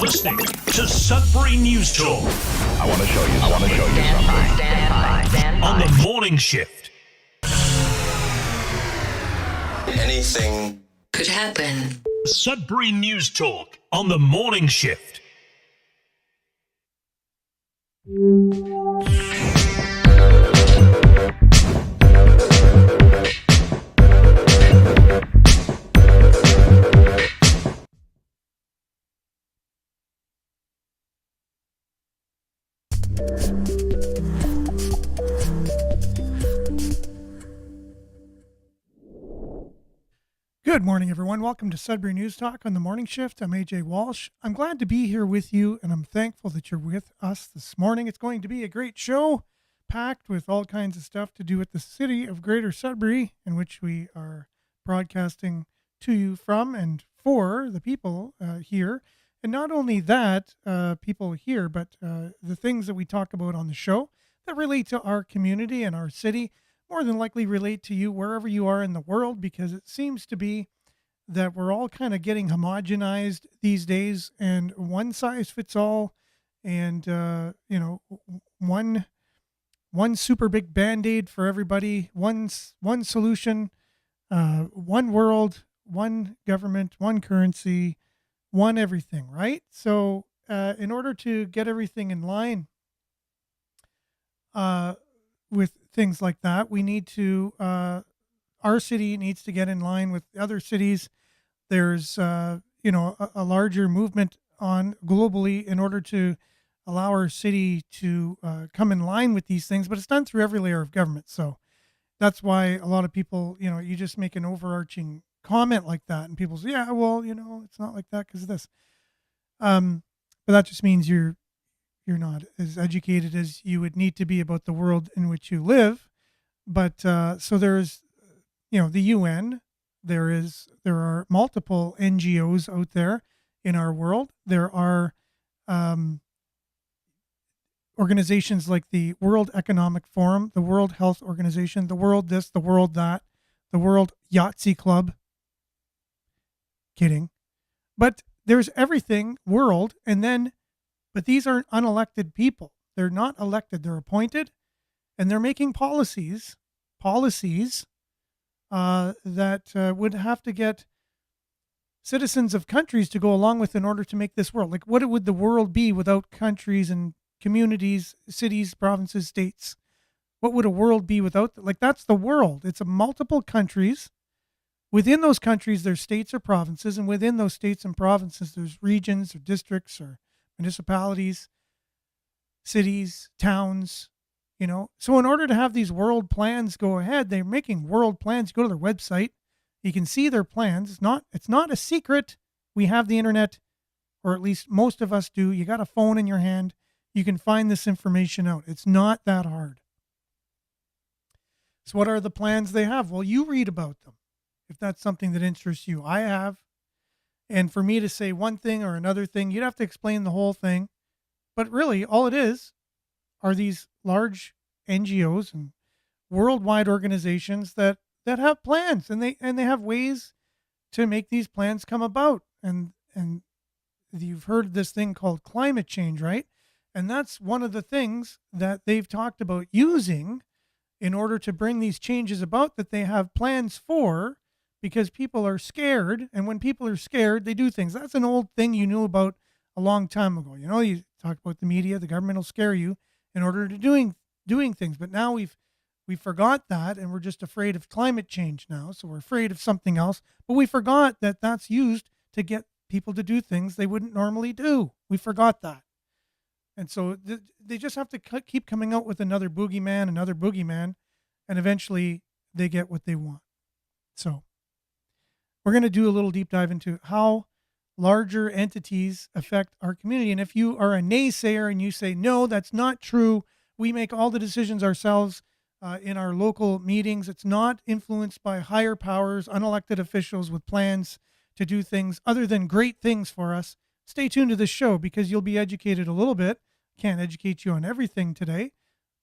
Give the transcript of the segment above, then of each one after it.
listening to Sudbury News Talk. I want to show you something. Stand by. On the morning shift. Anything could happen. Sudbury News Talk on the morning shift. Good morning, everyone. Welcome to Sudbury News Talk on the morning shift. I'm AJ Walsh. I'm glad to be here with you, and I'm thankful that you're with us this morning. It's going to be a great show, packed with all kinds of stuff to do with the city of Greater Sudbury, in which we are broadcasting to you from and for the people here. And not only that, people here, but the things that we talk about on the show that relate to our community and our city more than likely relate to you wherever you are in the world, because it seems to be that we're all kind of getting homogenized these days, and one size fits all, and one super big band-aid for everybody, one solution, one world, one government, one currency, one everything, right? So in order to get everything in line with things like that, we need to, our city needs to get in line with other cities. There's, a larger movement on globally in order to allow our city to come in line with these things, but it's done through every layer of government. So that's why a lot of people, you just make an overarching comment like that, and people say, yeah, well, it's not like that because of this. But that just means you're not as educated as you would need to be about the world in which you live. But so there's, the UN. There are multiple NGOs out there in our world. There are organizations like the World Economic Forum, the World Health Organization, the World this, the World that, the World Yahtzee Club. Kidding. But there's everything world, but these aren't unelected people. They're not elected. They're appointed, and they're making policies that would have to get citizens of countries to go along with in order to make this world. Like, what would the world be without countries and communities, cities, provinces, states? What would a world be without? That's the world. It's a multiple countries. Within those countries, there's states or provinces, and within those states and provinces, there's regions or districts or municipalities, cities, towns, So in order to have these world plans go ahead, they're making world plans. You go to their website, you can see their plans. It's not a secret. We have the internet, or at least most of us do. You got a phone in your hand. You can find this information out. It's not that hard. So what are the plans they have? Well, you read about them if that's something that interests you. I have. And for me to say one thing or another thing, you'd have to explain the whole thing. But really, all it is are these large NGOs and worldwide organizations that have plans, and they have ways to make these plans come about. And you've heard this thing called climate change, right? And that's one of the things that they've talked about using in order to bring these changes about, that they have plans for, because people are scared. And when people are scared, they do things. That's an old thing you knew about a long time ago. You talk about the media, the government will scare you in order to doing things. But now we forgot that, and we're just afraid of climate change now. So we're afraid of something else, but we forgot that that's used to get people to do things they wouldn't normally do. We forgot that. And so they just have to keep coming out with another boogeyman, and eventually they get what they want. So we're going to do a little deep dive into how larger entities affect our community. And if you are a naysayer and you say, no, that's not true, we make all the decisions ourselves in our local meetings, it's not influenced by higher powers, unelected officials with plans to do things other than great things for us, stay tuned to this show, because you'll be educated a little bit. Can't educate you on everything today,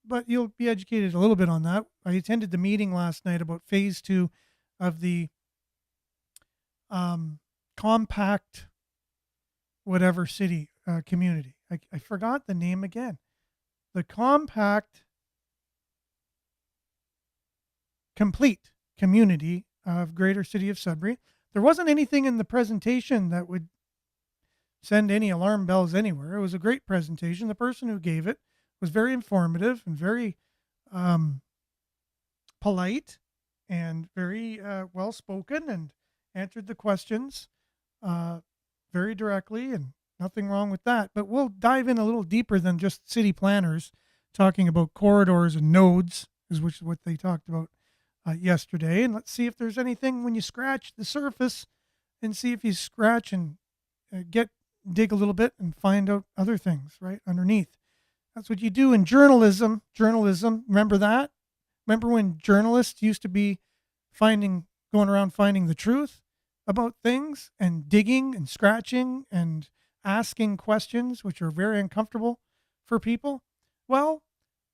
but you'll be educated a little bit on that. I attended the meeting last night about phase 2 of the compact whatever city, community. I forgot the name again. The Compact Complete Community of Greater City of Sudbury. There wasn't anything in the presentation that would send any alarm bells anywhere. It was a great presentation. The person who gave it was very informative and very polite and very well spoken, and answered the questions very directly, and nothing wrong with that. But we'll dive in a little deeper than just city planners talking about corridors and nodes, which is what they talked about yesterday. And let's see if there's anything when you scratch the surface, and see if you scratch and dig a little bit and find out other things right underneath. That's what you do in journalism. Remember that? Remember when journalists used to be going around finding the truth about things and digging and scratching and asking questions, which are very uncomfortable for people? Well,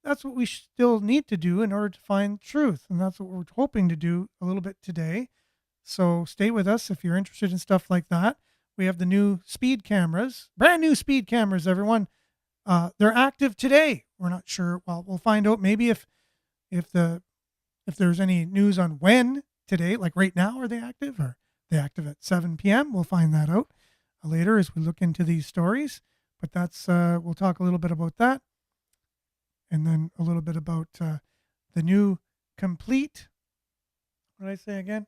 that's what we still need to do in order to find truth. And that's what we're hoping to do a little bit today. So stay with us if you're interested in stuff like that. We have the new speed cameras, brand new speed cameras, everyone. They're active today. We're not sure. Well, we'll find out maybe if there's any news on when today, like right now, are they active, or are they active at 7 p.m.? We'll find that out later as we look into these stories. But that's we'll talk a little bit about that, and then a little bit about the new complete. What did I say again?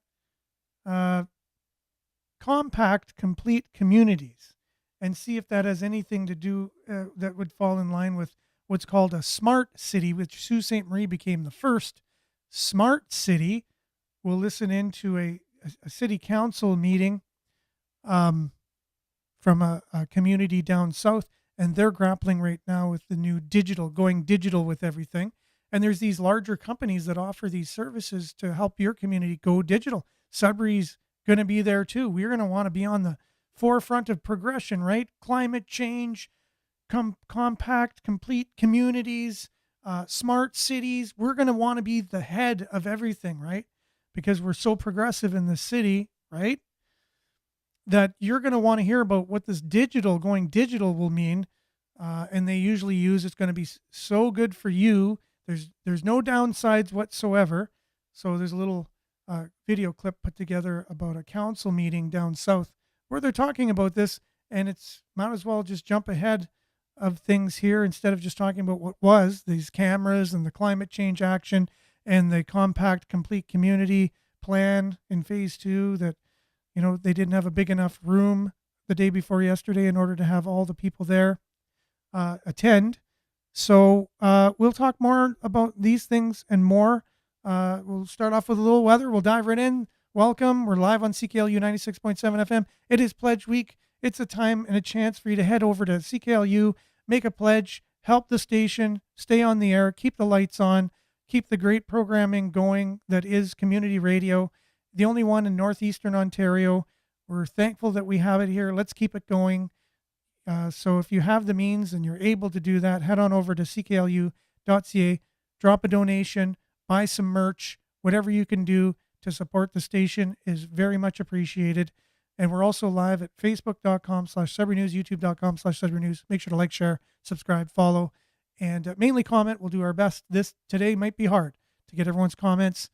Compact complete communities, and see if that has anything to do that would fall in line with what's called a smart city, which Sault Ste. Marie became the first smart city. We'll listen into a city council meeting from a community down south, and they're grappling right now with the new going digital with everything. And there's these larger companies that offer these services to help your community go digital. Sudbury's going to be there too. We're going to want to be on the forefront of progression, right? Climate change, compact, complete communities, smart cities. We're going to want to be the head of everything, right? Because we're so progressive in the city, right? That you're going to want to hear about what this going digital will mean. And they usually use, it's going to be so good for you. There's no downsides whatsoever. So there's a little video clip put together about a council meeting down south where they're talking about this, and it's might as well just jump ahead of things here instead of just talking about what was these cameras and the climate change action and the compact complete community plan in phase 2 that, they didn't have a big enough room the day before yesterday in order to have all the people there attend. So we'll talk more about these things and more. We'll start off with a little weather. We'll dive right in. Welcome. We're live on CKLU 96.7 FM. It is Pledge Week. It's a time and a chance for you to head over to CKLU, make a pledge, help the station, stay on the air, keep the lights on, keep the great programming going that is community radio, the only one in northeastern Ontario. We're thankful that we have it here. Let's keep it going. So if you have the means and you're able to do that, head on over to cklu.ca, drop a donation, buy some merch, whatever you can do to support the station is very much appreciated. And we're also live at facebook.com/Sudbury News, youtube.com/Sudbury News. Make sure to like, share, subscribe, follow, and mainly comment. We'll do our best. This today might be hard to get everyone's comments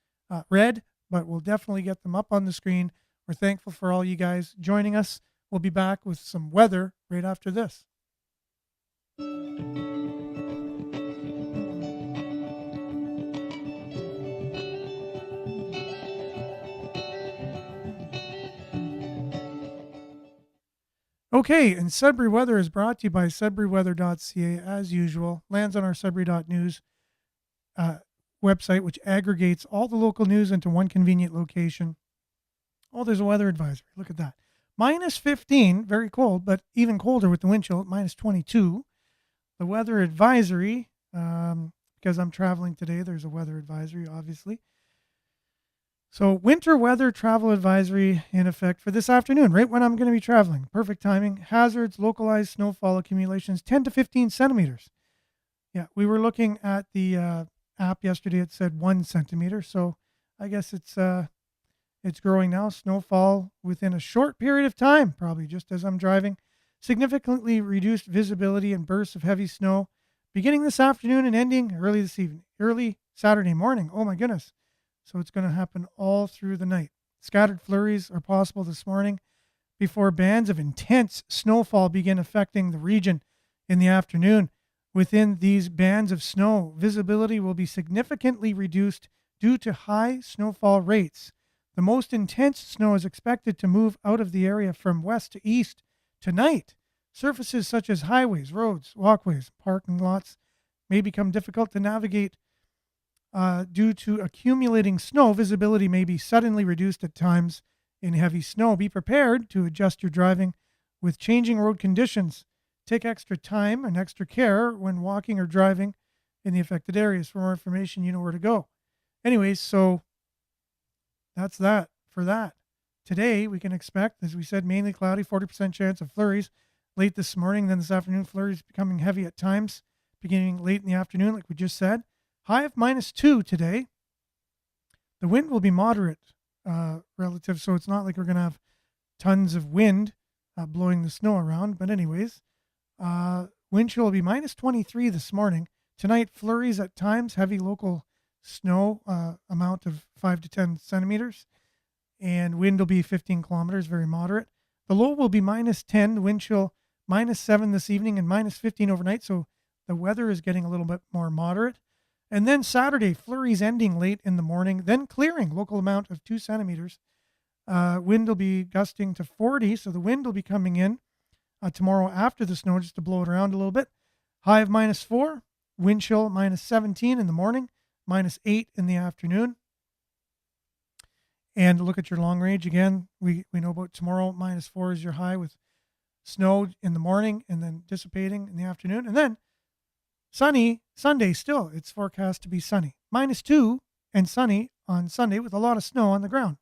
read, but we'll definitely get them up on the screen. We're thankful for all you guys joining us. We'll be back with some weather right after this. Okay, and Sudbury Weather is brought to you by sudburyweather.ca as usual. Lands on our sudbury.news website, which aggregates all the local news into one convenient location. Oh, there's a weather advisory. Look at that. -15, very cold, but even colder with the wind chill at -22. The weather advisory, because I'm traveling today, there's a weather advisory, obviously. So winter weather travel advisory in effect for this afternoon, right when I'm going to be traveling. Perfect timing. Hazards, localized snowfall accumulations, 10 to 15 centimeters. Yeah, we were looking at the app yesterday. It said 1 centimeter. So I guess it's growing now. Snowfall within a short period of time, probably just as I'm driving. significantly reduced visibility and bursts of heavy snow beginning this afternoon and ending early Saturday morning. Oh my goodness. So it's going to happen all through the night. Scattered flurries are possible this morning before bands of intense snowfall begin affecting the region in the afternoon. Within these bands of snow, visibility will be significantly reduced due to high snowfall rates. The most intense snow is expected to move out of the area from west to east tonight. Surfaces such as highways, roads, walkways, parking lots may become difficult to navigate due to accumulating snow. Visibility may be suddenly reduced at times in heavy snow. Be prepared to adjust your driving with changing road conditions. Take extra time and extra care when walking or driving in the affected areas. For more information, you know where to go. Anyways, so that's that for that. Today, we can expect, as we said, mainly cloudy, 40% chance of flurries late this morning. Then this afternoon, flurries becoming heavy at times, beginning late in the afternoon, like we just said. High of -2 today. The wind will be moderate relative, so it's not like we're going to have tons of wind blowing the snow around. But anyways, wind chill will be -23 this morning. Tonight, flurries at times, heavy local snow amount of 5 to 10 centimeters, and wind will be 15 kilometers, very moderate. The low will be -10, the wind chill -7 this evening and -15 overnight, so the weather is getting a little bit more moderate. And then Saturday, flurries ending late in the morning, then clearing, local amount of 2 centimeters. Wind will be gusting to 40, so the wind will be coming in tomorrow after the snow just to blow it around a little bit. High of -4, wind chill -17 in the morning, -8 in the afternoon. And look at your long range again. We know about tomorrow, -4 is your high with snow in the morning and then dissipating in the afternoon. And then sunny Sunday still. It's forecast to be sunny. -2 and sunny on Sunday with a lot of snow on the ground.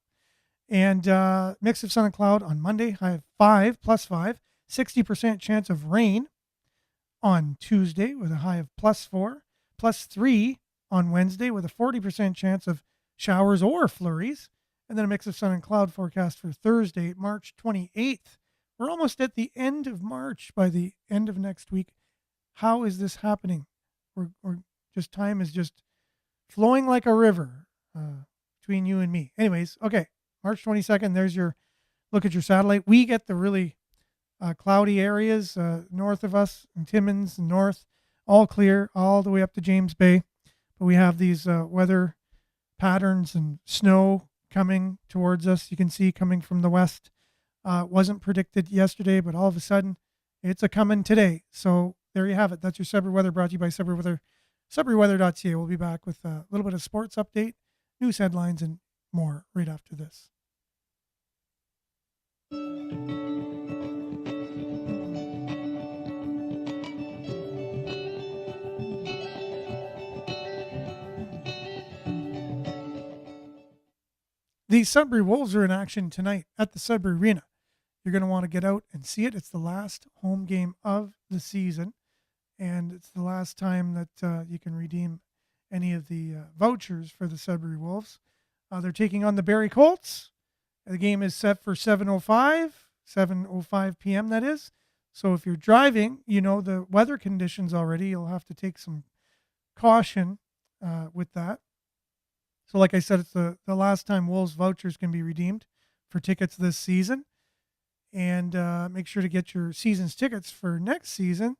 And mix of sun and cloud on Monday, high of 5, +5. 60% chance of rain on Tuesday with a high of +4. +3 on Wednesday with a 40% chance of showers or flurries. And then a mix of sun and cloud forecast for Thursday, March 28th. We're almost at the end of March by the end of next week. How is this happening? We're just, time is just flowing like a river between you and me. Anyways, okay, March 22nd, there's your look at your satellite. We get the really cloudy areas north of us, in Timmins and north, all clear all the way up to James Bay. But we have these weather patterns and snow coming towards us. You can see coming from the west. Wasn't predicted yesterday, but all of a sudden it's a coming today. So there you have it. That's your Sudbury weather, brought to you by Sudbury Weather, SudburyWeather.ca. We'll be back with a little bit of sports update, news headlines, and more right after this. The Sudbury Wolves are in action tonight at the Sudbury Arena. You're going to want to get out and see it. It's the last home game of the season, and it's the last time that you can redeem any of the vouchers for the Sudbury Wolves. They're taking on the Barrie Colts. The game is set for 7:05 p.m. that is. So if you're driving, you know the weather conditions already. You'll have to take some caution with that. So like I said, it's the last time Wolves vouchers can be redeemed for tickets this season. And make sure to get your season's tickets for next season.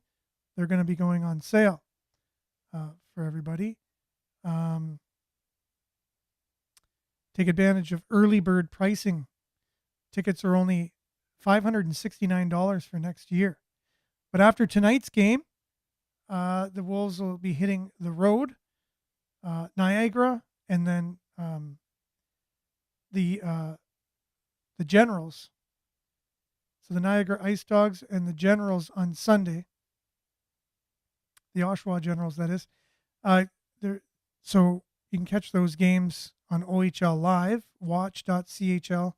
They're going to be going on sale for everybody. Take advantage of early bird pricing. Tickets are only $569 for next year. But after tonight's game, the Wolves will be hitting the road, Niagara, and then the Generals. So the Niagara Ice Dogs and the Generals on Sunday. The Oshawa Generals, that is. So you can catch those games on OHL Live, watch.chl.ca.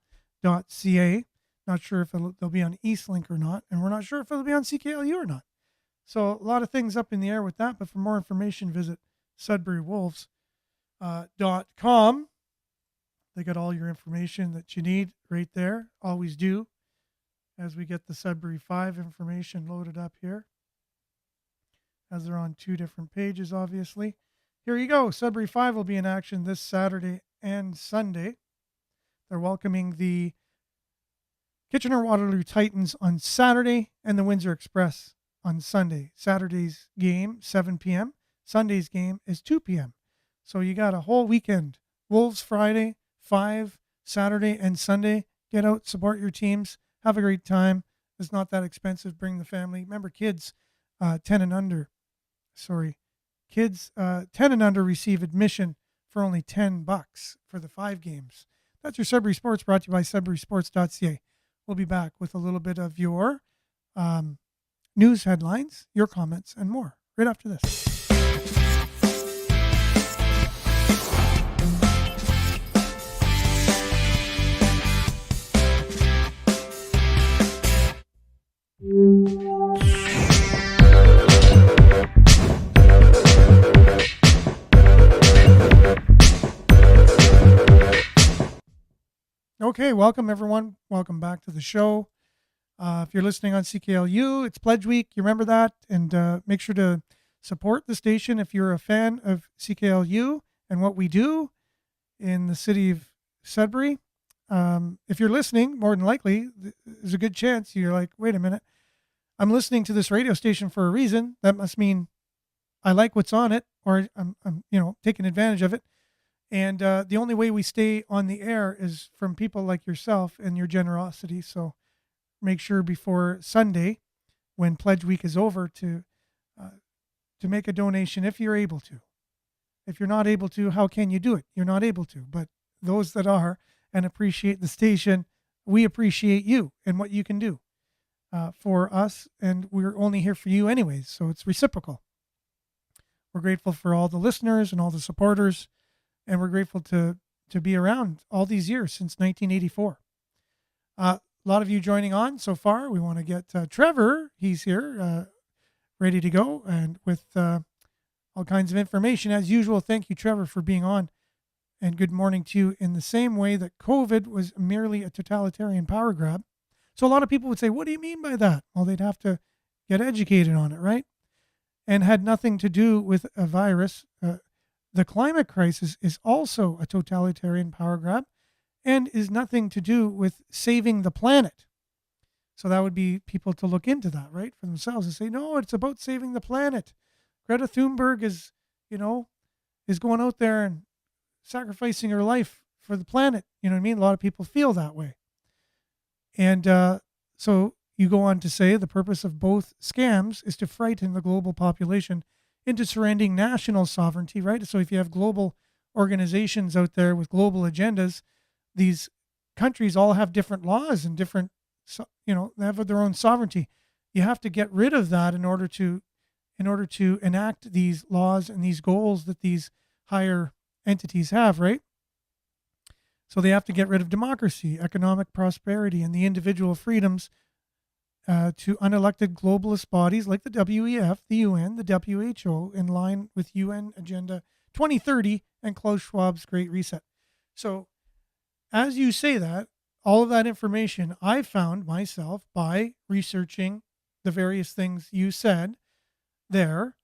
Not sure if they'll be on Eastlink or not, and we're not sure if it'll be on CKLU or not. So a lot of things up in the air with that, but for more information, visit SudburyWolves.com. They got all your information that you need right there, always do. as we get the Sudbury 5 information loaded up here, as they're on two different pages, obviously. Here you go. Sudbury 5 will be in action this Saturday and Sunday. They're welcoming the Kitchener-Waterloo Titans on Saturday and the Windsor Express on Sunday. Saturday's game, 7 p.m. Sunday's game is 2 p.m. So you got a whole weekend. Wolves Friday, 5, Saturday and Sunday. Get out, support your teams, have a great time. It's not that expensive. Bring the family. Remember, kids 10 and under. Kids 10 and under receive admission for only $10 for the 5 games. That's your Sudbury Sports, brought to you by SudburySports.ca. We'll be back with a little bit of your news headlines, your comments, and more right after this. Okay, welcome everyone. Welcome back to the show. If you're listening on CKLU, it's Pledge Week. You remember that? And make sure to support the station if you're a fan of CKLU and what we do in the city of Sudbury. If you're listening, more than likely, there's a good chance you're like, wait a minute, I'm listening to this radio station for a reason. That must mean I like what's on it, or I'm taking advantage of it. And the only way we stay on the air is from people like yourself and your generosity. So make sure before Sunday, when Pledge Week is over, to make a donation if you're able to. If you're not able to, how can you do it? You're not able to. But those that are and appreciate the station, we appreciate you and what you can do for us. And we're only here for you anyways, so it's reciprocal. We're grateful for all the listeners and all the supporters. And we're grateful to be around all these years since 1984. A lot of you joining on so far. We want to get Trevor. He's here, ready to go, and with all kinds of information. As usual, thank you, Trevor, for being on. And good morning to you, in the same way that COVID was merely a totalitarian power grab. So a lot of people would say, what do you mean by that? Well, they'd have to get educated on it, right? And had nothing to do with a virus. The climate crisis is also a totalitarian power grab and is nothing to do with saving the planet. So that would be people to look into that, right, for themselves and say, no, it's about saving the planet. Greta Thunberg is going out there and sacrificing her life for the planet. You know what I mean? A lot of people feel that way. And so you go on to say the purpose of both scams is to frighten the global population into surrendering national sovereignty, right? So if you have global organizations out there with global agendas, these countries all have different laws and different, they have their own sovereignty. You have to get rid of that in order to enact these laws and these goals that these higher entities have, right? So they have to get rid of democracy, economic prosperity, and the individual freedoms to unelected globalist bodies like the WEF, the UN, the WHO, in line with UN Agenda 2030 and Klaus Schwab's Great Reset. So as you say that, all of that information I found myself by researching the various things you said there,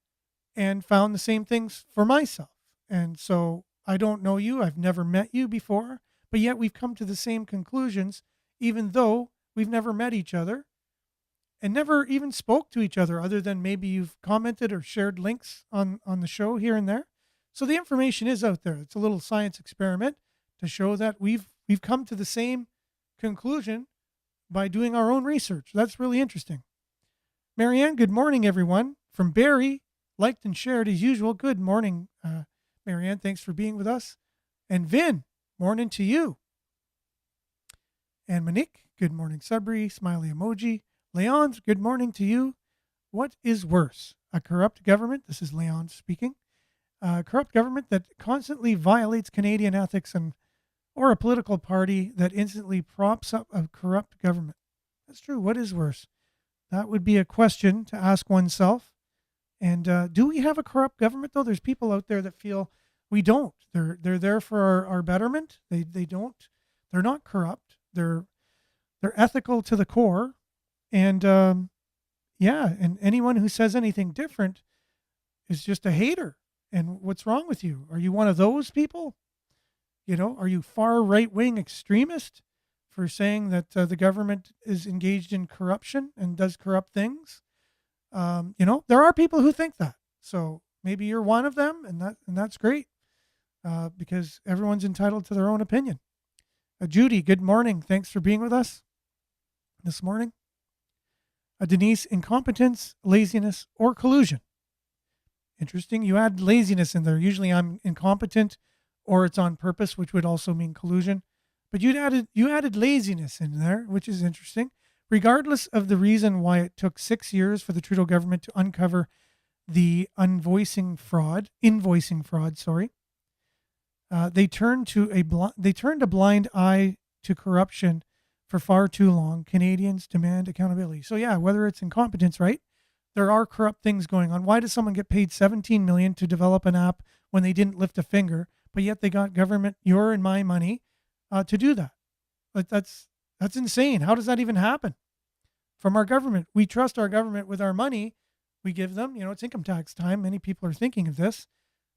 and found the same things for myself. And so I don't know you, I've never met you before, but yet we've come to the same conclusions, even though we've never met each other. And never even spoke to each other, other than maybe you've commented or shared links on the show here and there. So the information is out there. It's a little science experiment to show that we've come to the same conclusion by doing our own research. That's really interesting. Marianne, good morning, everyone. From Barrie, liked and shared as usual. Good morning, Marianne. Thanks for being with us. And Vin, morning to you. And Monique, good morning, Sudbury. Smiley emoji. Leon's, good morning to you. What is worse, a corrupt government? This is Leon speaking. A corrupt government that constantly violates Canadian ethics, or a political party that instantly props up a corrupt government. That's true. What is worse? That would be a question to ask oneself. And do we have a corrupt government, though? There's people out there that feel we don't. They're there for our betterment. They don't. They're not corrupt. They're ethical to the core. And yeah, and anyone who says anything different is just a hater. And what's wrong with you? Are you one of those people? Are you far right wing extremist for saying that the government is engaged in corruption and does corrupt things? There are people who think that. So maybe you're one of them, and that's great, because everyone's entitled to their own opinion. Judy, good morning. Thanks for being with us this morning. Denise, incompetence, laziness, or collusion. Interesting. You add laziness in there. Usually I'm incompetent or it's on purpose, which would also mean collusion. But you added laziness in there, which is interesting. Regardless of the reason why it took 6 years for the Trudeau government to uncover the invoicing fraud, they turned a blind eye to corruption for far too long. Canadians demand accountability. So yeah, whether it's incompetence, right? There are corrupt things going on. Why does someone get paid $17 million to develop an app when they didn't lift a finger, but yet they got government, your and my money, to do that? Like that's insane. How does that even happen? From our government, we trust our government with our money. We give them, it's income tax time. Many people are thinking of this,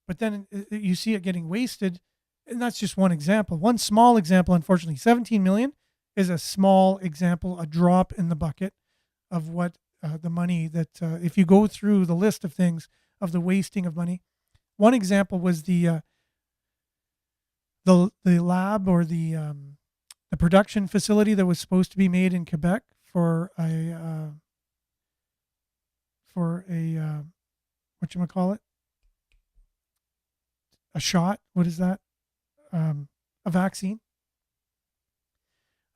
but then you see it getting wasted. And that's just one example. One small example, unfortunately. 17 million is a small example, a drop in the bucket of what the money that, if you go through the list of things of the wasting of money. One example was the lab or the production facility that was supposed to be made in Quebec for a whatchamacallit? A shot. What is that? A vaccine.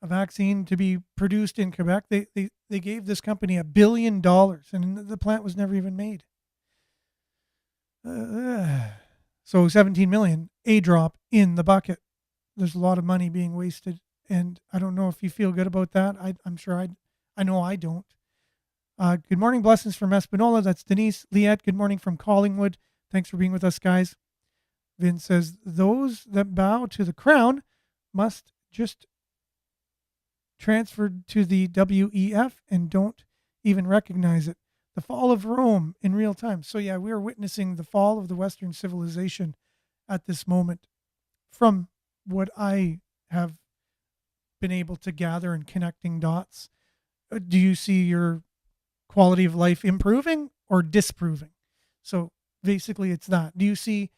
A vaccine to be produced in Quebec. They gave this company $1 billion, and the plant was never even made. So 17 million, a drop in the bucket. There's a lot of money being wasted, and I don't know if you feel good about that. I'm sure I know I don't. Good morning, blessings from Espanola. That's Denise. Liette, good morning from Collingwood. Thanks for being with us, guys. Vin says, those that bow to the crown must just transferred to the WEF and don't even recognize it. The fall of Rome in real time. So yeah, we are witnessing the fall of the Western civilization at this moment. From what I have been able to gather in connecting dots, do you see your quality of life improving or disproving? So basically it's that. Do you see,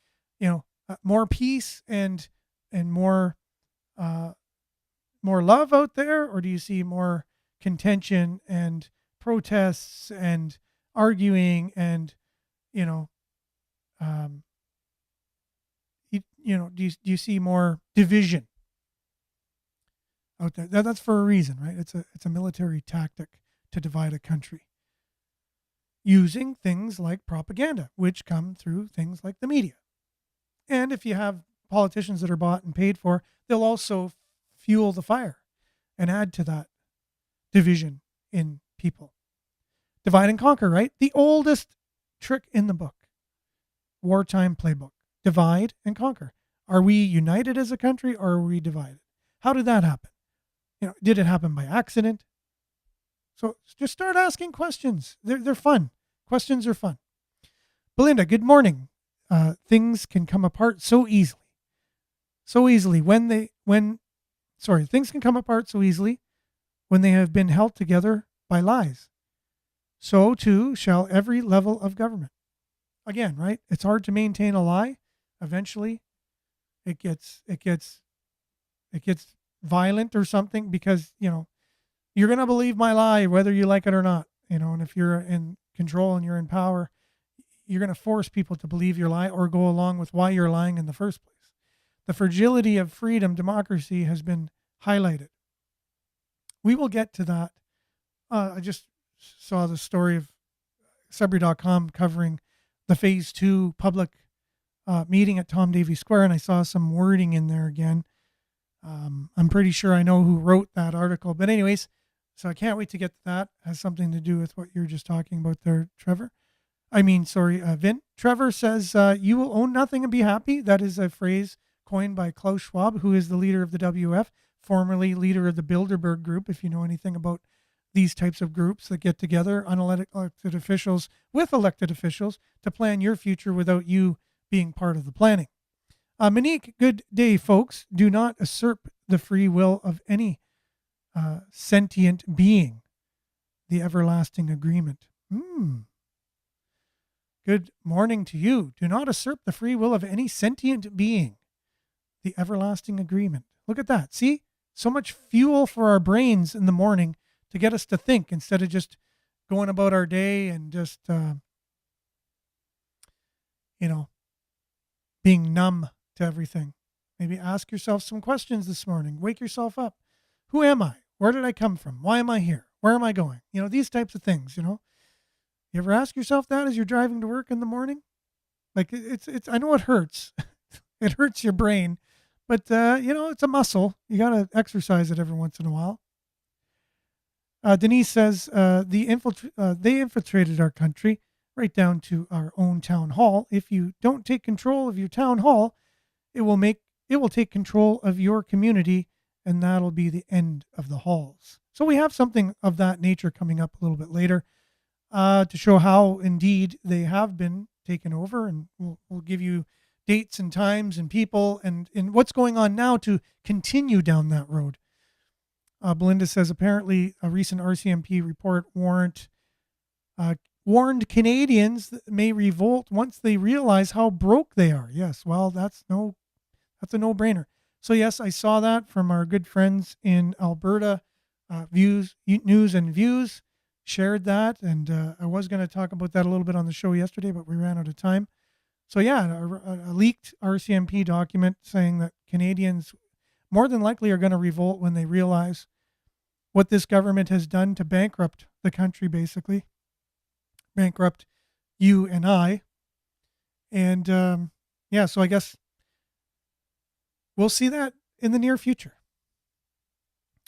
more peace and more love out there, or do you see more contention and protests and arguing and do you see more division out there? That's for a reason, right? It's a military tactic to divide a country using things like propaganda, which come through things like the media. And if you have politicians that are bought and paid for, they'll also fuel the fire and add to that division in people. Divide and conquer, right? The oldest trick in the book. Wartime playbook. Divide and conquer. Are we united as a country or are we divided? How did that happen? Did it happen by accident? So just start asking questions. They're fun. Questions are fun. Belinda, good morning. Things can come apart so easily. Things can come apart so easily when they have been held together by lies. So too shall every level of government. Again, right? It's hard to maintain a lie. Eventually, it gets violent or something because, you're going to believe my lie whether you like it or not. And if you're in control and you're in power, you're going to force people to believe your lie or go along with why you're lying in the first place. The fragility of freedom, democracy has been highlighted. We will get to that. I just saw the story of Sudbury.com covering the phase 2 public meeting at Tom Davie Square, and I saw some wording in there again. I'm pretty sure I know who wrote that article. But anyways, so I can't wait to get to that. It has something to do with what you were just talking about there, Trevor. Vin. Trevor says, you will own nothing and be happy. That is a phrase coined by Klaus Schwab, who is the leader of the WF, formerly leader of the Bilderberg Group, if you know anything about these types of groups that get together, unelected officials with elected officials, to plan your future without you being part of the planning. Monique, good day, folks. Do not usurp the free will of any sentient being. The everlasting agreement. Good morning to you. Do not usurp the free will of any sentient being. The everlasting agreement. Look at that. See? So much fuel for our brains in the morning to get us to think instead of just going about our day and just, being numb to everything. Maybe ask yourself some questions this morning. Wake yourself up. Who am I? Where did I come from? Why am I here? Where am I going? These types of things, You ever ask yourself that as you're driving to work in the morning? Like it's I know it hurts. It hurts your brain, but it's a muscle. You got to exercise it every once in a while. Denise says they infiltrated our country right down to our own town hall. If you don't take control of your town hall, it will take control of your community, and that'll be the end of the halls. So we have something of that nature coming up a little bit later to show how indeed they have been taken over, and we'll give you dates and times and people and what's going on now to continue down that road. Belinda says apparently a recent RCMP report warned Canadians that may revolt once they realize how broke they are. Yes, well, that's a no-brainer. So yes, I saw that from our good friends in Alberta. News and Views shared that, and I was going to talk about that a little bit on the show yesterday, but we ran out of time. So yeah, a leaked RCMP document saying that Canadians more than likely are going to revolt when they realize what this government has done to bankrupt the country, basically. Bankrupt you and I. And so I guess we'll see that in the near future,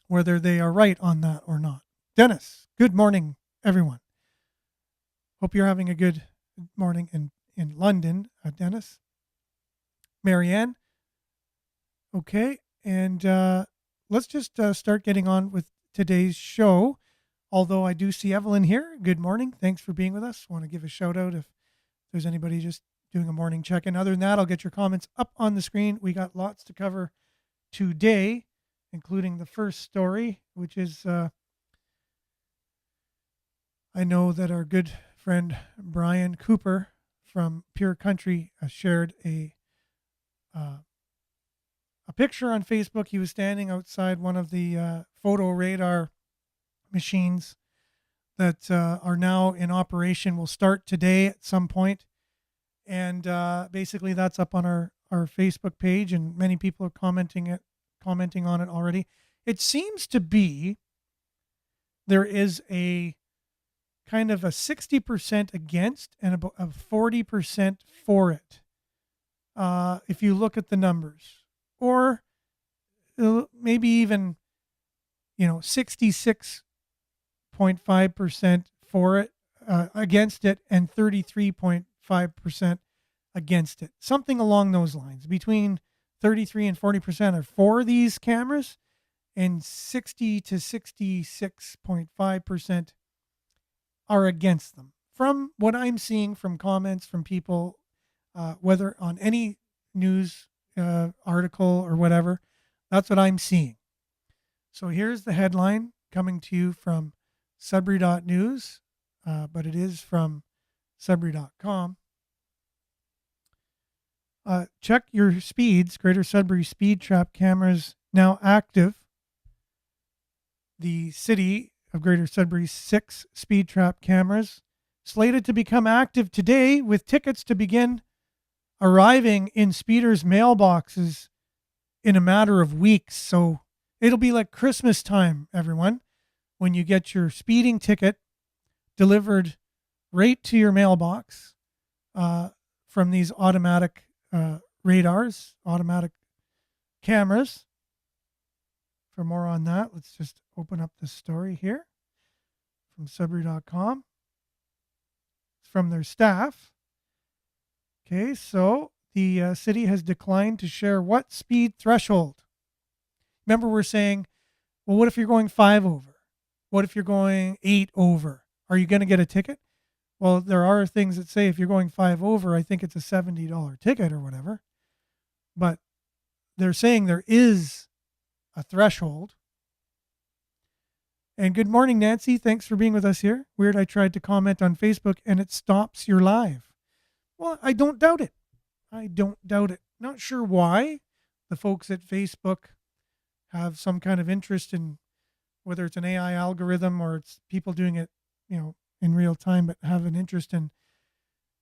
whether they are right on that or not. Dennis, good morning, everyone. Hope you're having a good morning in London, Dennis. Marianne. Okay, and let's just start getting on with today's show. Although I do see Evelyn here. Good morning. Thanks for being with us. Want to give a shout out if there's anybody just doing a morning check-in. Other than that, I'll get your comments up on the screen. We got lots to cover today, including the first story, which is I know that our good friend Brian Cooper from Pure Country shared a picture on Facebook. He was standing outside one of the photo radar machines that are now in operation. Will start today at some point. And basically that's up on our Facebook page, and many people are commenting on it already. It seems to be there is a kind of a 60% against and about a 40% for it. If you look at the numbers, or maybe even, 66.5% for it, against it, and 33.5% against it. Something along those lines. Between 33 and 40% are for these cameras, and 60 to 66.5% are against them. From what I'm seeing from comments from people, whether on any news article or whatever, that's what I'm seeing. So here's the headline coming to you from Sudbury.news, but it is from Sudbury.com. Check your speeds. Greater Sudbury speed trap cameras now active. The city of Greater Sudbury's 6 speed trap cameras slated to become active today, with tickets to begin arriving in speeders' mailboxes in a matter of weeks. So it'll be like Christmas time, everyone, when you get your speeding ticket delivered right to your mailbox from these automatic radars, automatic cameras. For more on that, let's just open up the story here from Sudbury.com. It's from their staff. Okay, so the city has declined to share what speed threshold. Remember, we're saying, well, what if you're going 5 over? What if you're going 8 over? Are you going to get a ticket? Well, there are things that say if you're going 5 over, I think it's a $70 ticket or whatever. But they're saying there is a threshold. And good morning, Nancy. Thanks for being with us here. Weird, I tried to comment on Facebook and it stops your live. Well, I don't doubt it. I don't doubt it. Not sure why the folks at Facebook have some kind of interest in whether it's an AI algorithm or it's people doing it, in real time, but have an interest in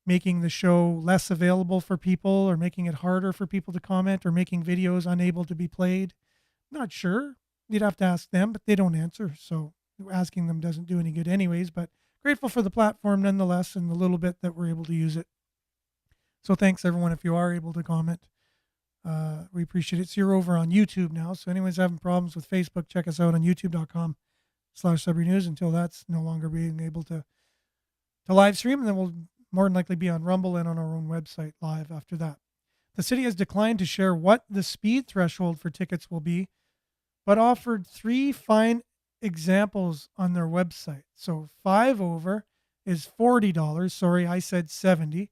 making the show less available for people or making it harder for people to comment or making videos unable to be played. Not sure. You'd have to ask them, but they don't answer. So asking them doesn't do any good anyways, but grateful for the platform nonetheless and the little bit that we're able to use it. So thanks everyone if you are able to comment. We appreciate it. So you're over on YouTube now. So anyone's having problems with Facebook, check us out on youtube.com/Sudbury News until that's no longer being able to live stream. And then we'll more than likely be on Rumble and on our own website live after that. The city has declined to share what the speed threshold for tickets will be, but offered 3 fine examples on their website. So 5 over is $40. Sorry, I said 70.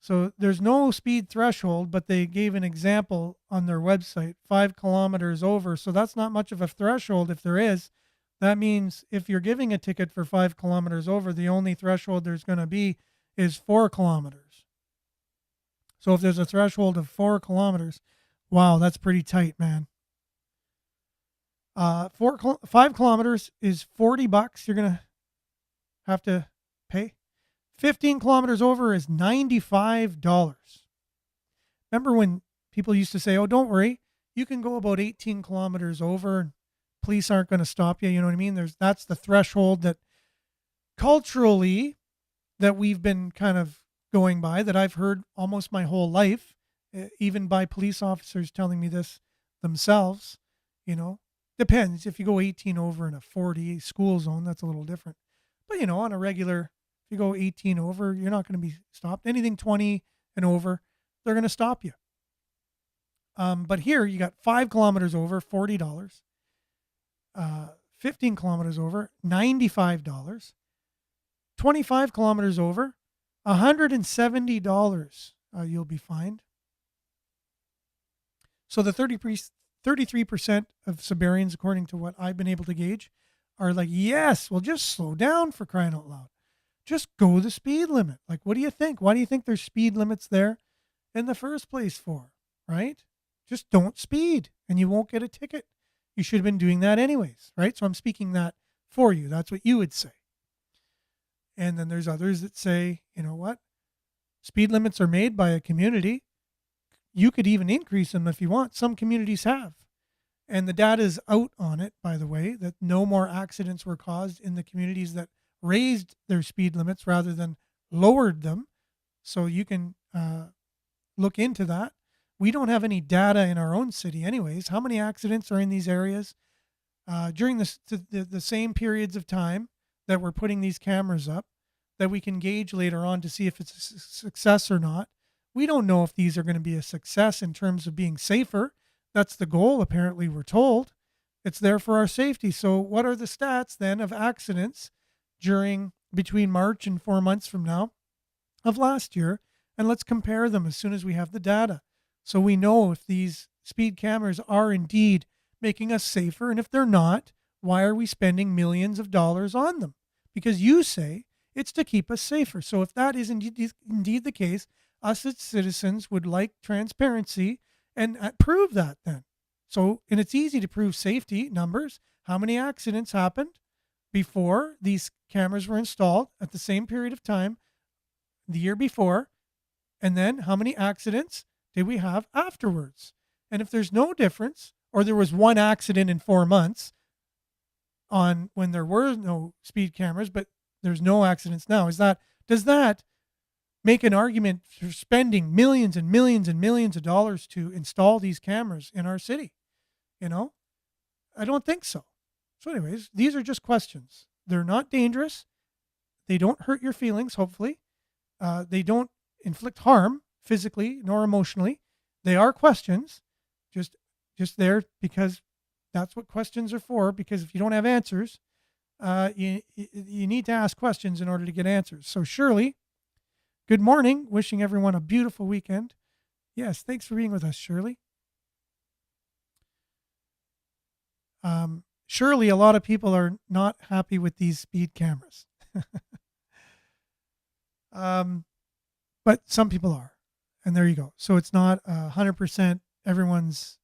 So there's no speed threshold, but they gave an example on their website, 5 kilometers over. So that's not much of a threshold if there is. That means if you're giving a ticket for 5 kilometers over, the only threshold there's going to be is 4 kilometers. So if there's a threshold of 4 kilometers, wow, that's pretty tight, man. 5 kilometers is $40 you're going to have to pay. 15 kilometers over is $95. Remember when people used to say, oh, don't worry, you can go about 18 kilometers over and police aren't going to stop you. You know what I mean? That's the threshold that culturally that we've been kind of going by, that I've heard almost my whole life, even by police officers telling me this themselves. Depends. If you go 18 over in a 40 school zone, that's a little different. But, on a regular, if you go 18 over, you're not going to be stopped. Anything 20 and over, they're going to stop you. But here you got 5 kilometers over, $40. 15 kilometers over, $95. 25 kilometers over, $170 you'll be fined. So the 33% of Sudburyans, according to what I've been able to gauge, are like, yes, well, just slow down, for crying out loud. Just go the speed limit. Like, what do you think? Why do you think there's speed limits there in the first place for, right? Just don't speed and you won't get a ticket. You should have been doing that anyways, right? So I'm speaking that for you. That's what you would say. And then there's others that say, you know what? Speed limits are made by a community. You could even increase them if you want. Some communities have. And the data is out on it, by the way, that no more accidents were caused in the communities that raised their speed limits rather than lowered them. So you can look into that. We don't have any data in our own city anyways. How many accidents are in these areas during the same periods of time that we're putting these cameras up that we can gauge later on to see if it's a success or not? We don't know if these are going to be a success in terms of being safer. That's the goal, apparently, we're told. It's there for our safety. So what are the stats then of accidents between March and 4 months from now of last year? And let's compare them as soon as we have the data. So we know if these speed cameras are indeed making us safer. And if they're not, why are we spending millions of dollars on them? Because you say it's to keep us safer. So if that is indeed the case, us as citizens would like transparency and prove that then. So, and it's easy to prove safety numbers. How many accidents happened before these cameras were installed at the same period of time the year before? And then how many accidents did we have afterwards? And if there's no difference, or there was one accident in 4 months on when there were no speed cameras, but there's no accidents now, does that make an argument for spending millions and millions and millions of dollars to install these cameras in our city? I don't think so. So anyways, these are just questions. They're not dangerous. They don't hurt your feelings, hopefully. They don't inflict harm physically nor emotionally. They are questions, just there because that's what questions are for. Because if you don't have answers, you need to ask questions in order to get answers. So Shirley, good morning. Wishing everyone a beautiful weekend. Yes, thanks for being with us, Shirley. Surely a lot of people are not happy with these speed cameras. But some people are. And there you go. So it's not 100% everyone's,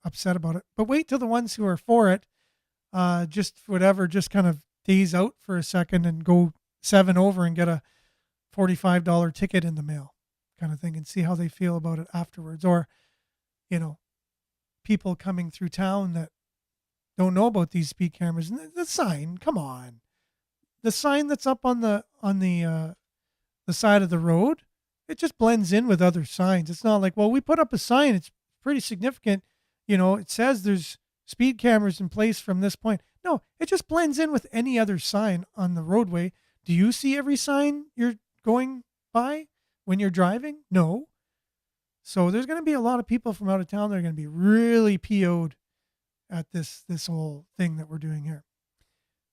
upset about it. But wait till the ones who are for it, just kind of daze out for a second and go 7 over and get a $45 ticket in the mail kind of thing and see how they feel about it afterwards. Or, people coming through town that don't know about these speed cameras. And the sign, come on. The sign that's up on the side of the road, it just blends in with other signs. It's not like, well, we put up a sign, it's pretty significant. It says there's speed cameras in place from this point. No, it just blends in with any other sign on the roadway. Do you see every sign you're going by when you're driving? No. So there's going to be a lot of people from out of town that are going to be really PO'd at this whole thing that we're doing here.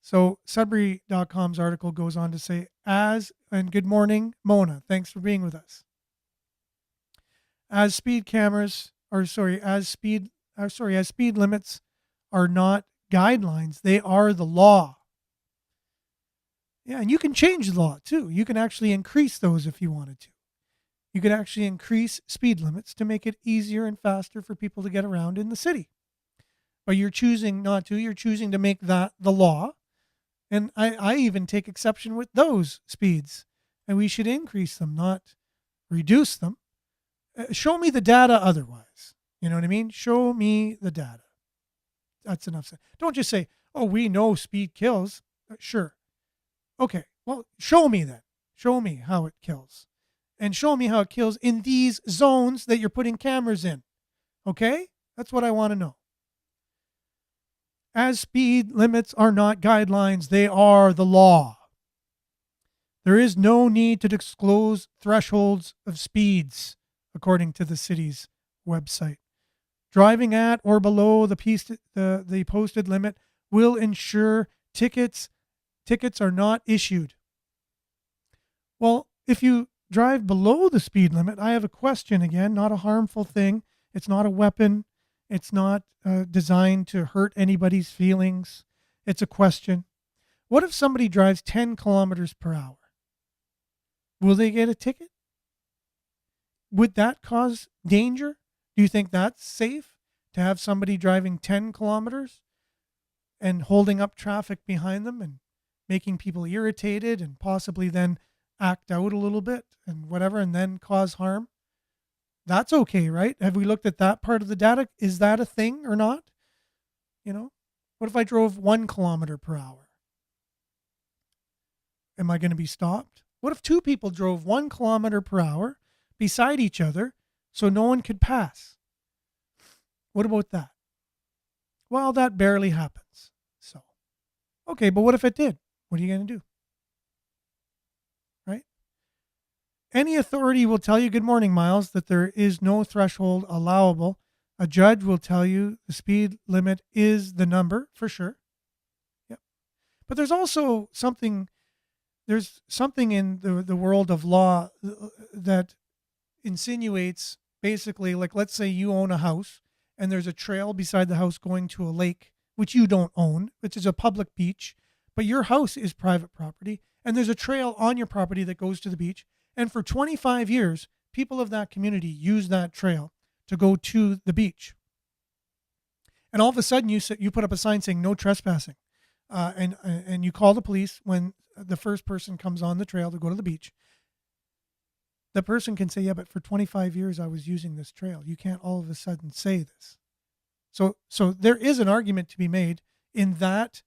So Sudbury.com's article goes on to say, and good morning, Mona. Thanks for being with us. As speed limits are not guidelines, they are the law. Yeah, and you can change the law too. You can actually increase those if you wanted to. You could actually increase speed limits to make it easier and faster for people to get around in the city. But you're choosing not to. You're choosing to make that the law. And I even take exception with those speeds. And we should increase them, not reduce them. Show me the data otherwise. You know what I mean? Show me the data. That's enough. Don't just say, oh, we know speed kills. Sure. Okay, well, show me then. Show me how it kills. And show me how it kills in these zones that you're putting cameras in. Okay? That's what I want to know. As speed limits are not guidelines, they are the law. There is no need to disclose thresholds of speeds, according to the city's website. Driving at or below the posted limit will ensure tickets are not issued. Well, if you drive below the speed limit, I have a question again, not a harmful thing. It's not a weapon. It's not designed to hurt anybody's feelings. It's a question. What if somebody drives 10 kilometers per hour? Will they get a ticket? Would that cause danger? Do you think that's safe to have somebody driving 10 kilometers and holding up traffic behind them and making people irritated and possibly then act out a little bit and whatever and then cause harm? That's okay, right? Have we looked at that part of the data? Is that a thing or not? What if I drove 1 kilometer per hour? Am I going to be stopped? What if 2 people drove 1 kilometer per hour beside each other so no one could pass? What about that? Well, that barely happens. So, okay, but what if it did? What are you going to do? Right? Any authority will tell you, good morning, Miles, that there is no threshold allowable. A judge will tell you the speed limit is the number for sure. Yep. But there's also something in the world of law that insinuates basically, like, let's say you own a house and there's a trail beside the house going to a lake, which you don't own, which is a public beach, but your house is private property, and there's a trail on your property that goes to the beach. And for 25 years, people of that community use that trail to go to the beach. And all of a sudden, you put up a sign saying no trespassing, and you call the police when the first person comes on the trail to go to the beach. The person can say, yeah, but for 25 years I was using this trail. You can't all of a sudden say this. So there is an argument to be made in that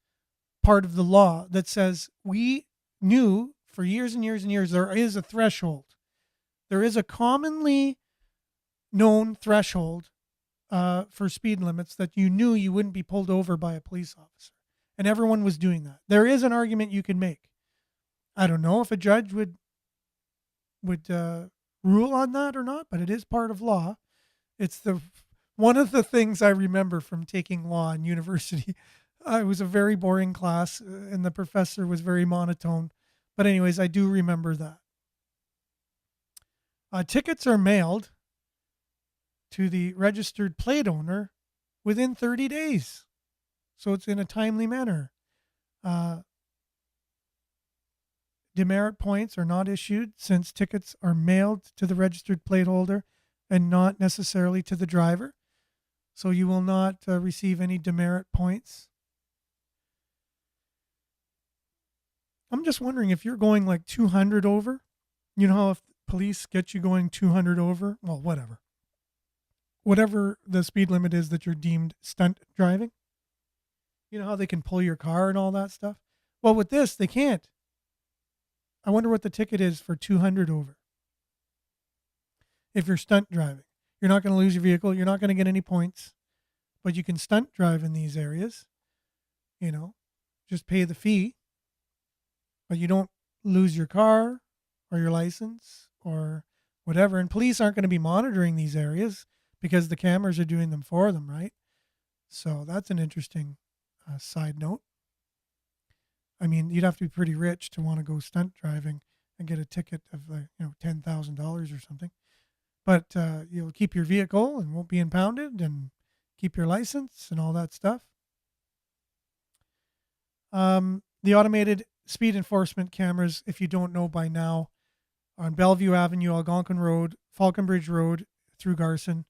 part of the law that says we knew for years and years and years there is a threshold. There is a commonly known threshold for speed limits that you knew you wouldn't be pulled over by a police officer. And everyone was doing that. There is an argument you can make. I don't know if a judge would rule on that or not, but it is part of law. It's one of the things I remember from taking law in university. It was a very boring class, and the professor was very monotone. But anyways, I do remember that. Tickets are mailed to the registered plate owner within 30 days. So it's in a timely manner. Uh, Demerit points are not issued since tickets are mailed to the registered plate holder and not necessarily to the driver. So you will not receive any demerit points. I'm just wondering if you're going like 200 over, you know how if police get you going 200 over, well, whatever the speed limit is that you're deemed stunt driving, you know how they can pull your car and all that stuff? Well, with this, they can't. I wonder what the ticket is for 200 over. If you're stunt driving, you're not going to lose your vehicle. You're not going to get any points, but you can stunt drive in these areas, just pay the fee, but you don't lose your car or your license or whatever. And police aren't going to be monitoring these areas because the cameras are doing them for them, right? So that's an interesting side note. I mean, you'd have to be pretty rich to want to go stunt driving and get a ticket of $10,000 or something. But you'll keep your vehicle and won't be impounded and keep your license and all that stuff. The automated speed enforcement cameras, if you don't know by now, on Bellevue Avenue, Algonquin Road, Falconbridge Road through Garson,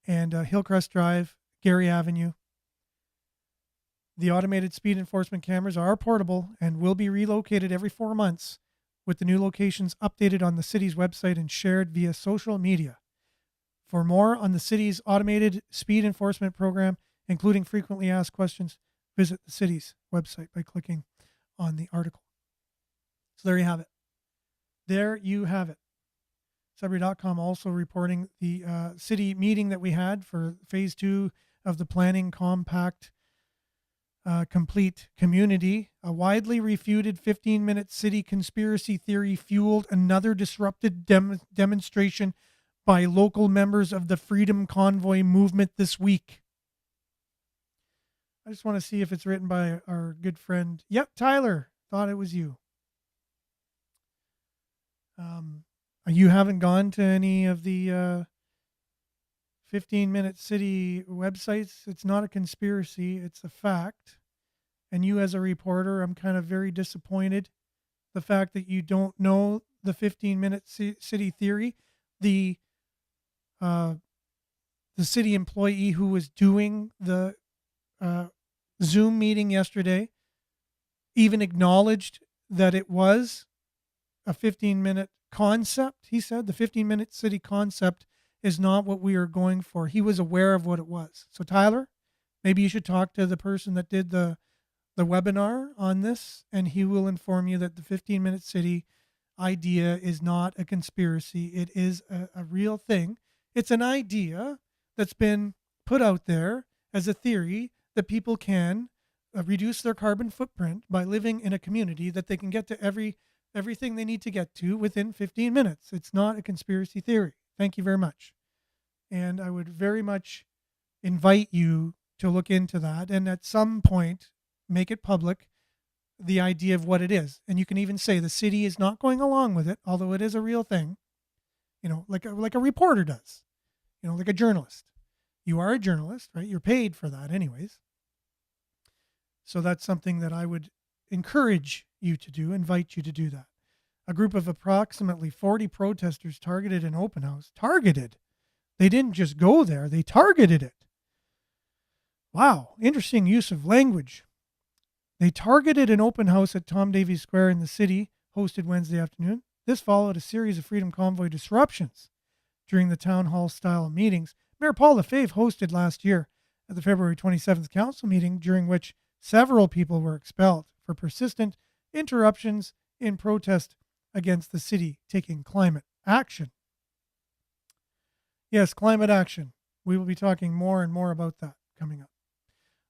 and Hillcrest Drive, Gary Avenue. The automated speed enforcement cameras are portable and will be relocated every 4 months, with the new locations updated on the city's website and shared via social media. For more on the city's automated speed enforcement program, including frequently asked questions, visit the city's website by clicking on the article. So there you have it. There you have it. Sudbury.com also reporting the city meeting that we had for phase 2 of the Planning Compact Complete Community. A widely refuted 15-minute city conspiracy theory fueled another disrupted demonstration by local members of the Freedom Convoy movement this week. I just want to see if it's written by our good friend. Yep, Tyler. Thought it was you. You haven't gone to any of the 15-minute city websites. It's not a conspiracy. It's a fact. And you as a reporter, I'm kind of very disappointed. The fact that you don't know the 15-minute city theory. The city employee who was doing the Zoom meeting yesterday even acknowledged that it was a 15-minute concept. He said the 15-minute city concept is not what we are going for. He was aware of what it was. So Tyler, maybe you should talk to the person that did the webinar on this, and he will inform you that the 15-minute city idea is not a conspiracy. It is a real thing. It's an idea that's been put out there as a theory that people can reduce their carbon footprint by living in a community that they can get to everything they need to get to within 15 minutes. It's not a conspiracy theory. Thank you very much. And I would very much invite you to look into that and at some point make it public, the idea of what it is. And you can even say the city is not going along with it, although it is a real thing, like a reporter does, like a journalist. You are a journalist, right? You're paid for that anyways. So that's something that I would encourage you to do, invite you to do that. A group of approximately 40 protesters targeted an open house. Targeted. They didn't just go there, they targeted it. Wow, interesting use of language. They targeted an open house at Tom Davies Square in the city, hosted Wednesday afternoon. This followed a series of Freedom Convoy disruptions during the town hall style meetings Mayor Paul Lefebvre hosted last year at the February 27th council meeting, during which several people were expelled for persistent interruptions in protest against the city taking climate action. Yes, climate action. We will be talking more and more about that coming up.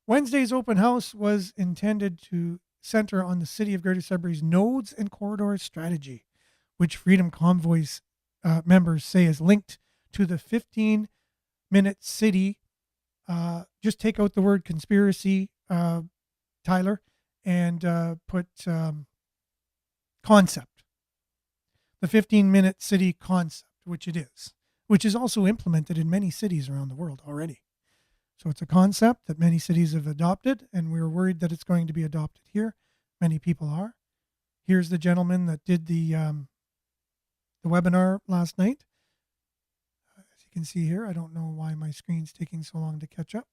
Wednesday's open house was intended to center on the City of Greater Sudbury's nodes and corridors strategy, which Freedom Convoy's members say is linked to the 15-minute city. Just take out the word conspiracy. Tyler, and put concept, the 15-minute city concept, which it is, which is also implemented in many cities around the world already. So it's a concept that many cities have adopted, and we're worried that it's going to be adopted here. Many people are. Here's the gentleman that did the webinar last night. As you can see here, I don't know why my screen's taking so long to catch up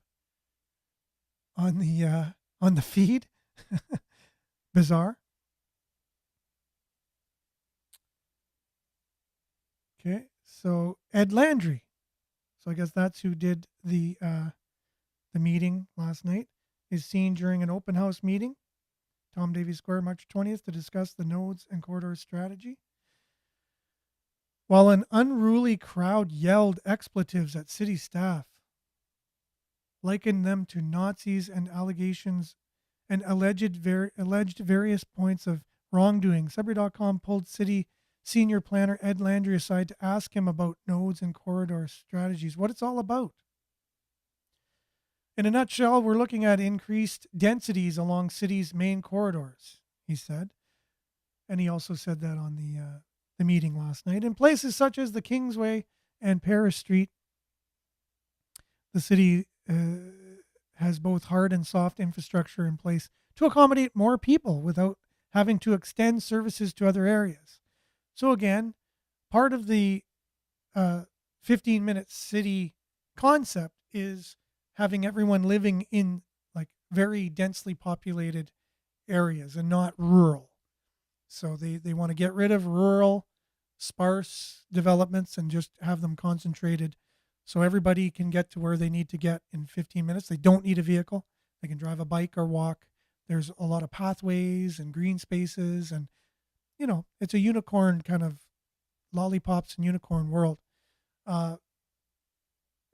on the feed. Bizarre. Okay, so Ed Landry. So I guess that's who did the meeting last night, is seen during an open house meeting, Tom Davies Square, March 20th, to discuss the nodes and corridor strategy. While an unruly crowd yelled expletives at city staff, likened them to Nazis, and allegations and alleged various points of wrongdoing, Sudbury.com pulled city senior planner Ed Landry aside to ask him about nodes and corridor strategies, what it's all about. In a nutshell, we're looking at increased densities along cities' main corridors, he said. And he also said that on the meeting last night. In places such as the Kingsway and Paris Street, the city has both hard and soft infrastructure in place to accommodate more people without having to extend services to other areas. So again, part of the 15-minute city concept is having everyone living in like very densely populated areas and not rural. So they want to get rid of rural, sparse developments and just have them concentrated so everybody can get to where they need to get in 15 minutes. They don't need a vehicle. They can drive a bike or walk. There's a lot of pathways and green spaces, and it's a unicorn kind of lollipops and unicorn world.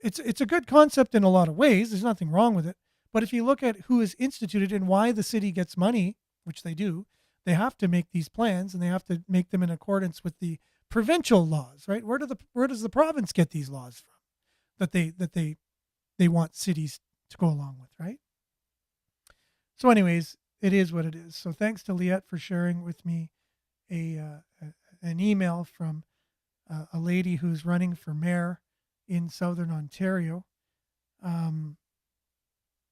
It's a good concept in a lot of ways. There's nothing wrong with it. But if you look at who is instituted and why the city gets money, which they do, they have to make these plans and they have to make them in accordance with the provincial laws, right? Where does the province get these laws from that they want cities to go along with, right? So anyways, it is what it is. So thanks to Liette for sharing with me an email from a lady who's running for mayor in Southern Ontario.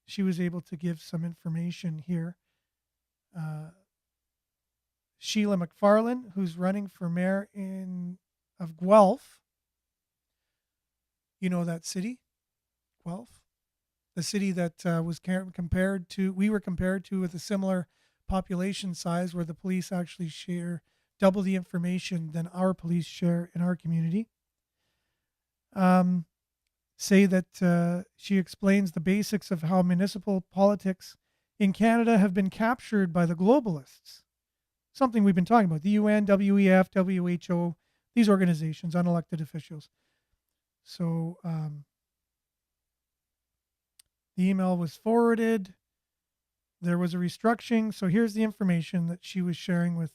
She was able to give some information here. Sheila McFarlane, who's running for mayor of Guelph. You know that city, Guelph? The city that we were compared to with a similar population size, where the police actually share double the information than our police share in our community. Say that she explains the basics of how municipal politics in Canada have been captured by the globalists. Something we've been talking about, the UN, WEF, WHO, these organizations, unelected officials. So the email was forwarded. There was a restructuring. So here's the information that she was sharing with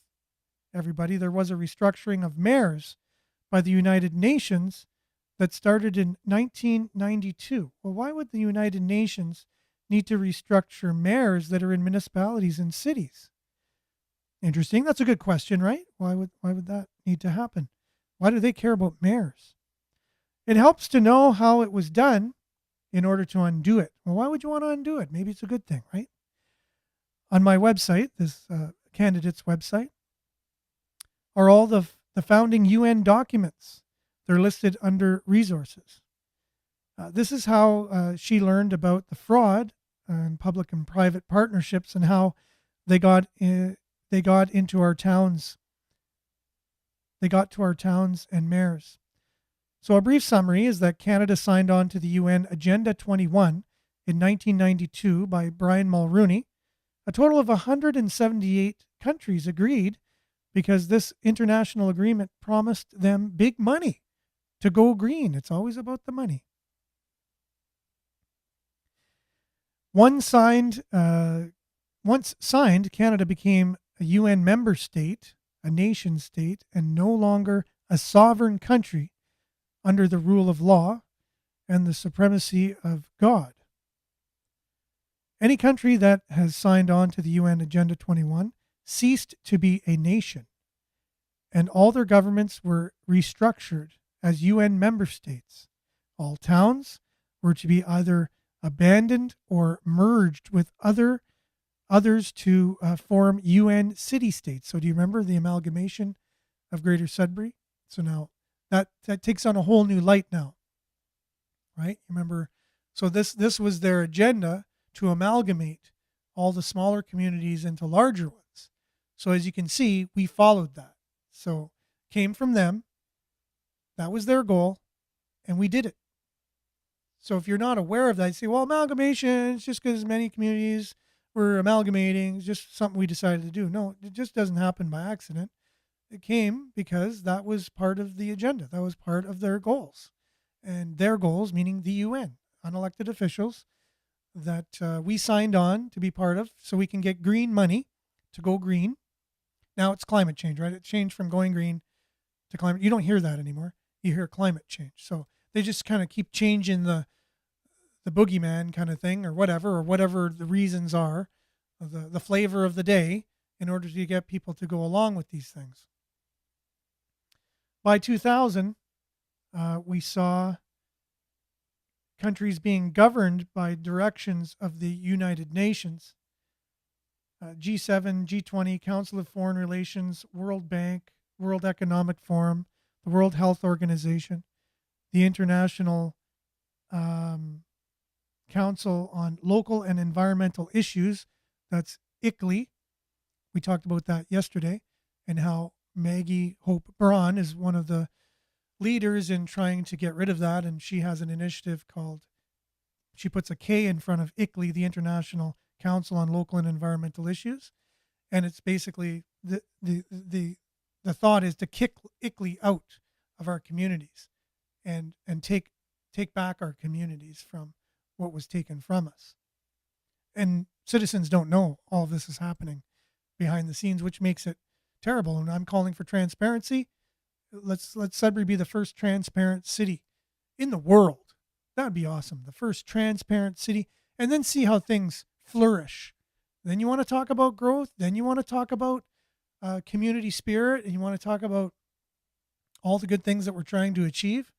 everybody. There was a restructuring of mayors by the United Nations that started in 1992. Well, why would the United Nations need to restructure mayors that are in municipalities and cities? Interesting. That's a good question, right? Why would that need to happen? Why do they care about mayors? It helps to know how it was done in order to undo it. Well, why would you want to undo it? Maybe it's a good thing, right? On my website, this candidate's website, are all the founding UN documents. They're listed under resources. This is how she learned about the fraud in public and private partnerships and how they got into our towns. They got to our towns and mayors. So a brief summary is that Canada signed on to the UN Agenda 21 in 1992 by Brian Mulroney. A total of 178 countries agreed because this international agreement promised them big money to go green. It's always about the money. Once signed, Canada became a UN member state, a nation state, and no longer a sovereign country under the rule of law and the supremacy of God. Any country that has signed on to the UN Agenda 21 ceased to be a nation, and all their governments were restructured as UN member states. All towns were to be either abandoned or merged with others to form UN city states. So do you remember the amalgamation of Greater Sudbury? So now that takes on a whole new light now, right? Remember, so this was their agenda, to amalgamate all the smaller communities into larger ones. So as you can see, we followed that. So came from them. That was their goal, and we did it. So if you're not aware of that, you say, well, amalgamation, it's just because many communities were amalgamating. It's just something we decided to do. No, it just doesn't happen by accident. It came because that was part of the agenda. That was part of their goals. And their goals, meaning the UN, unelected officials that we signed on to be part of so we can get green money to go green. Now it's climate change, right? It changed from going green to climate. You don't hear that anymore. You hear climate change. So they just kind of keep changing the boogeyman kind of thing or whatever the reasons are, the flavor of the day in order to get people to go along with these things. By 2000, we saw countries being governed by directions of the United Nations, G7, G20, Council of Foreign Relations, World Bank, World Economic Forum, the World Health Organization, the International Council on Local and Environmental Issues, that's ICLEI. We talked about that yesterday, and how Maggie Hope Braun is one of the leaders in trying to get rid of that, and she has an initiative called, she puts a K in front of ICLEI, the International Council on Local and Environmental Issues, and it's basically the thought is to kick ICLEI out of our communities and take back our communities from what was taken from us. And citizens don't know all of this is happening behind the scenes, which makes it terrible. And I'm calling for transparency. Let's Sudbury be the first transparent city in the world. That would be awesome. The first transparent city, and then see how things flourish. Then you want to talk about growth. Then you want to talk about community spirit, and you want to talk about all the good things that we're trying to achieve.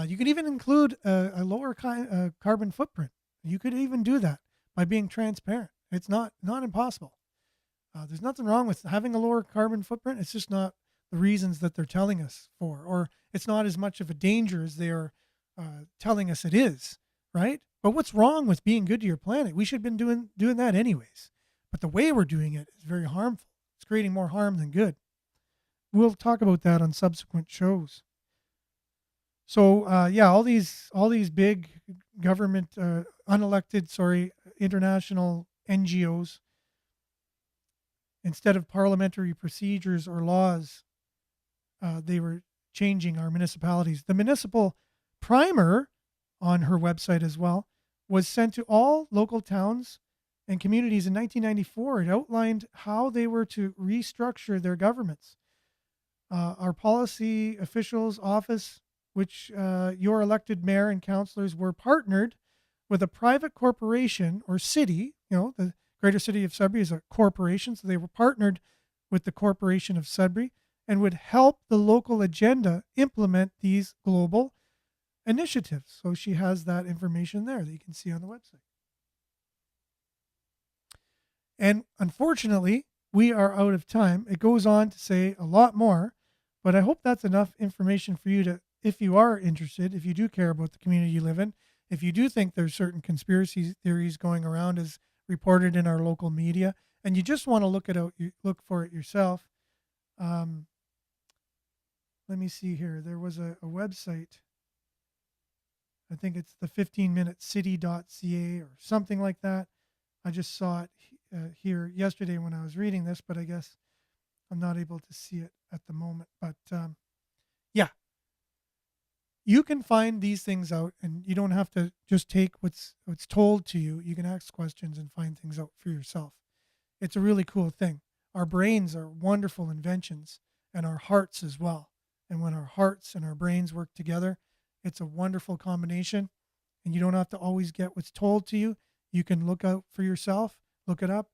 You could even include a lower carbon footprint. You could even do that by being transparent. It's not impossible. There's nothing wrong with having a lower carbon footprint. It's just not the reasons that they're telling us for, or it's not as much of a danger as they are telling us it is, right? But what's wrong with being good to your planet? We should have been doing that anyways. But the way we're doing it is very harmful. It's creating more harm than good. We'll talk about that on subsequent shows. So all these big government unelected, international NGOs, instead of parliamentary procedures or laws, they were changing our municipalities. The municipal primer on her website as well was sent to all local towns and communities in 1994. It outlined how they were to restructure their governments. Our policy officials office, which your elected mayor and councillors were partnered with a private corporation or city. The Greater City of Sudbury is a corporation, so they were partnered with the Corporation of Sudbury and would help the local agenda implement these global initiatives. So she has that information there that you can see on the website. And unfortunately, we are out of time. It goes on to say a lot more, but I hope that's enough information for you to, if you are interested, if you do care about the community you live in, if you do think there's certain conspiracy theories going around as reported in our local media, and you just want to look for it yourself. Let me see here. There was a website. I think it's the 15minutecity.ca or something like that. I just saw it here yesterday when I was reading this, but I guess I'm not able to see it at the moment. But you can find these things out, and you don't have to just take what's told to you. You can ask questions and find things out for yourself. It's a really cool thing. Our brains are wonderful inventions, and our hearts as well. And when our hearts and our brains work together, it's a wonderful combination. And you don't have to always get what's told to you. You can look out for yourself, look it up,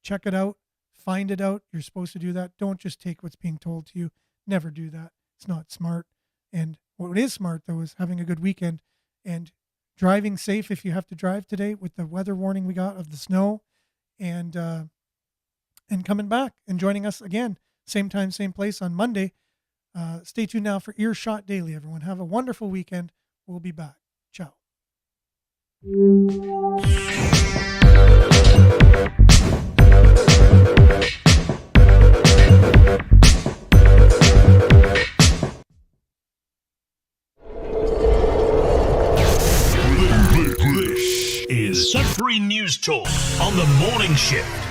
check it out, find it out. You're supposed to do that. Don't just take what's being told to you. Never do that. It's not smart. And what is smart, though, is having a good weekend and driving safe if you have to drive today with the weather warning we got of the snow, and coming back and joining us again, same time, same place on Monday. Stay tuned now for Earshot Daily, everyone. Have a wonderful weekend. We'll be back. Ciao. This is Sudbury News Talk on the morning shift.